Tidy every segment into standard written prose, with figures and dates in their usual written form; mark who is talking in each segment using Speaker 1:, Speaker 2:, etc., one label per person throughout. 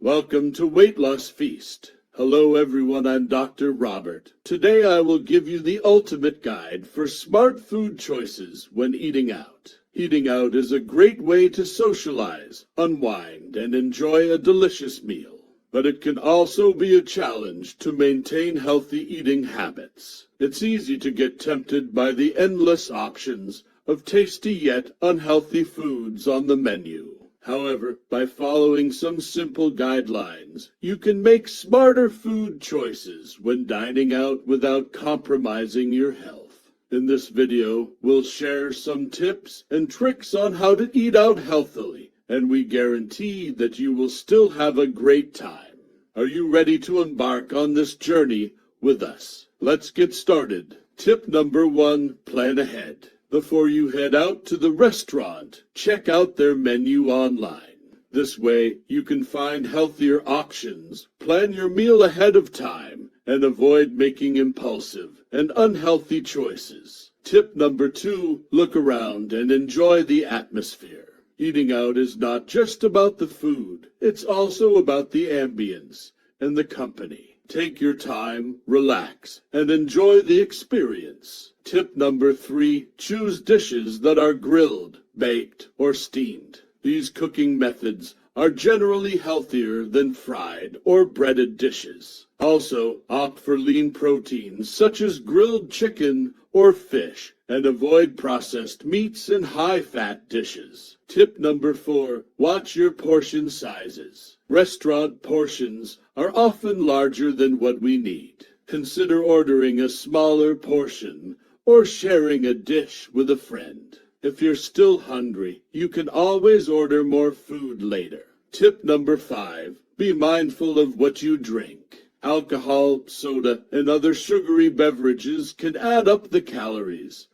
Speaker 1: Welcome to Weight Loss Feast. Hello everyone, I'm Dr. Robert. Today I will give you the ultimate guide for smart food choices when eating out. Eating out is a great way to socialize, unwind, and enjoy a delicious meal. But it can also be a challenge to maintain healthy eating habits. It's easy to get tempted by the endless options of tasty yet unhealthy foods on the menu. However, by following some simple guidelines, you can make smarter food choices when dining out without compromising your health. In this video, we'll share some tips and tricks on how to eat out healthily, and we guarantee that you will still have a great time. Are you ready to embark on this journey with us? Let's get started. Tip number 1, plan ahead. Before you head out to the restaurant, check out their menu online. This way, you can find healthier options, plan your meal ahead of time, and avoid making impulsive and unhealthy choices. Tip number 2, look around and enjoy the atmosphere. Eating out is not just about the food, it's also about the ambience and the company. Take your time, relax, and enjoy the experience. Tip number 3, choose dishes that are grilled, baked, or steamed. These cooking methods are generally healthier than fried or breaded dishes. Also, opt for lean proteins such as grilled chicken or fish, and avoid processed meats and high-fat dishes. Tip number 4, watch your portion sizes. Restaurant portions are often larger than what we need. Consider ordering a smaller portion or sharing a dish with a friend. If you're still hungry, you can always order more food later. Tip number 5, be mindful of what you drink. Alcohol, soda, and other sugary beverages can add up the calories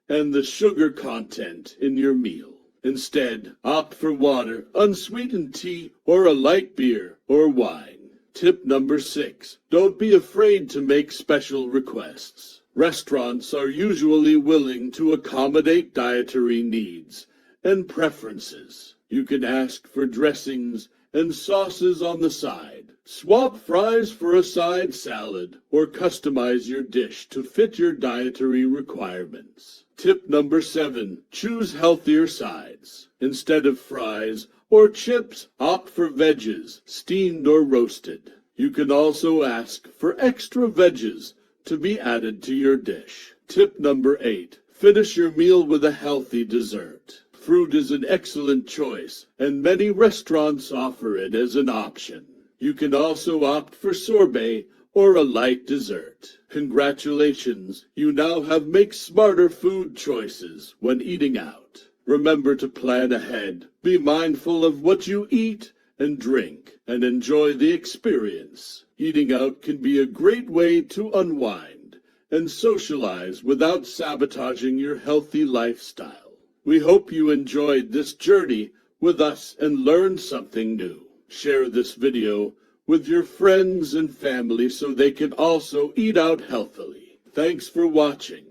Speaker 1: and the sugar content in your meal. Instead, opt for water, unsweetened tea, or a light beer or wine. Tip number 6, don't be afraid to make special requests. Restaurants are usually willing to accommodate dietary needs and preferences. You can ask for dressings and sauces on the side. Swap fries for a side salad, or customize your dish to fit your dietary requirements. Tip number 7, choose healthier sides. Instead of fries or chips, opt for veggies, steamed or roasted. You can also ask for extra veggies to be added to your dish. Tip number 8, finish your meal with a healthy dessert. Fruit is an excellent choice, and many restaurants offer it as an option. You can also opt for sorbet or a light dessert. Congratulations, you now have made smarter food choices when eating out. Remember to plan ahead, be mindful of what you eat and drink, and enjoy the experience. Eating out can be a great way to unwind and socialize without sabotaging your healthy lifestyle. We hope you enjoyed this journey with us and learned something new. Share this video with your friends and family so they can also eat out healthily. Thanks for watching.